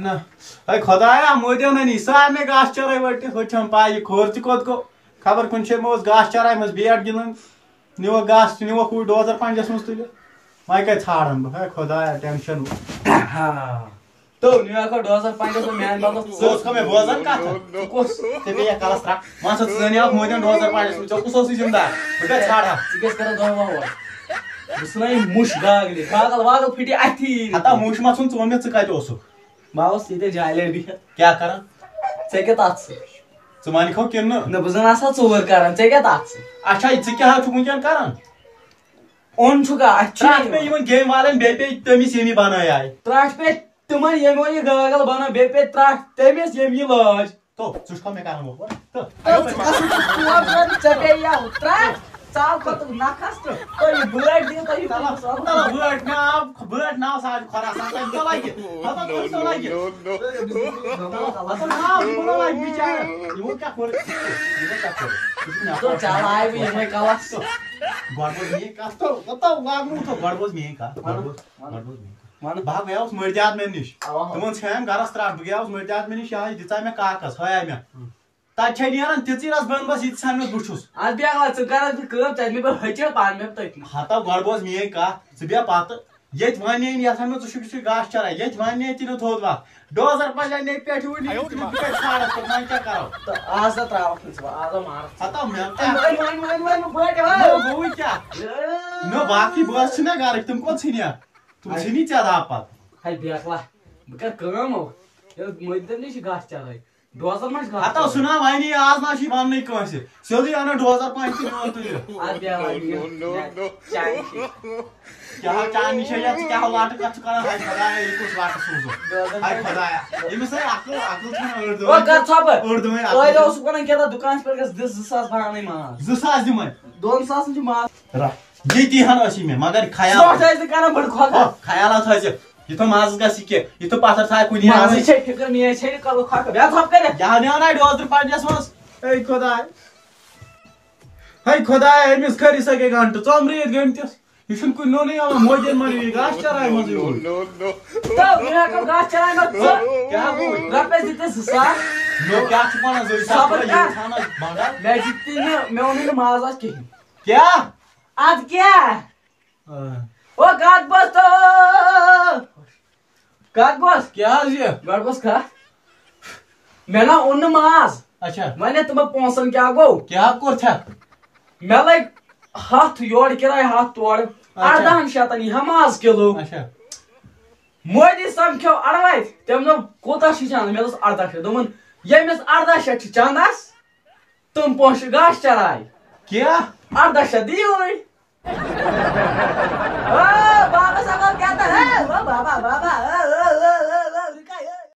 ना खुदाया मोदियों ने सार में घास चराई वट हम पाई खोर कोत गो खबर कुन घास चराई मज बैट गिंदन निवो घास निवो हूँ डोजर पंजस मज तुल वह कत ाड़न बह खुदाया टेंशन तो निवो डोजर पंजस मैन बदस मे बोजन कत कुस पे कलस त्रा वन सा मोदियों डोजर पंजस कुस जिम्मेदार बह ाड़ा कर दह मुश गागल गागल वागल फटे अथी हता मुश मा वन मे कत बस ये जाले बिहत क्या कर े वन खो कि बह चोर कर अच्छा क्या वनकन कर ओन पे गेम वाले बे पे तमिस यमी बनाया त्राट पे तुमन यमो ये गागल बना बे पे त्राट तमिस यम ये लाज तो चुष्को में कर वो चाल खत नखस तो ये बुलेट दियो तो ये बुलेट नाव साज खरासान का तो लागे हता तो लागे हता नाव बोला लागे बेचारा ये क्या करे तो चाल आए भी ये कलस गड़बड़ में का तो वागनु तो गड़बड़ में का गड़बड़ में मान भाग गया उस मर्जात में निश तुमन छम गरस त्राट ब गया उस मर्जात में निश या दिता में काकस हया में तत नीरान तीर बन बस ये सान बुस आज बेगला कर तमें बह हचर पान में तक हता गड़ बोज मे कत बे पत ये वे यथान मे घास चराई ये वे ती थोद वा डोजर पजाने पे क्या करो आज त्रा आज मार हता क्या न बाकी बस ना घर तुम को छीनिया तुम छीनी चा पत है बेगला बह कर मदर नी घास चराई डोजर मज हता सुना वन आज ना वन कंस सोदी अना डोजर पान क्या चाय निश क्या वाट कत कर खुदाया ये कुछ वाट सूजो हाय खुदाया यमिस अकल अकल ओ कर छप उर्दू में ओय दो सु करन केदा दुकान पर गस 2000 भाने मास 2000 दिम 2000 ज मास रा ये ती हन असी में मगर ख्याल सो थाइज करन बड खोका ख्याल थाइज ये तो माज गसी के ये तो पाथर था कुनी आज छे फिकर में छे कल खोका बे थप करे या ना डोजर पांजस मस ए खुदाया हाय खुदाया एमिस खरी सके घंट चमरी गंटस ये कुछ नो नहीं मोजन मरी घास चराई मज तो मेरा को घास चराई मत क्या हो रुपए जीते ससा नो क्या छपना जोई सबर ये थाना बंगा मैं जीती मैं उन्हें माज आज के क्या आज क्या ओ गात बस तो गात बस क्या ये गात बस का मैं ना उन माज अच्छा मैंने तुम्हें पहुंचन क्या गो क्या कर था मैं लाइक हाथ योड़ किराए हाथ तोड़ 18 शतन हम आज किलो अच्छा मोदी समख्यो अड़वाय तम नो कोता छ चांद मे 18 दोमन यमिस 18 चांदस तुम पोश घास चराई क्या 18 दियो आ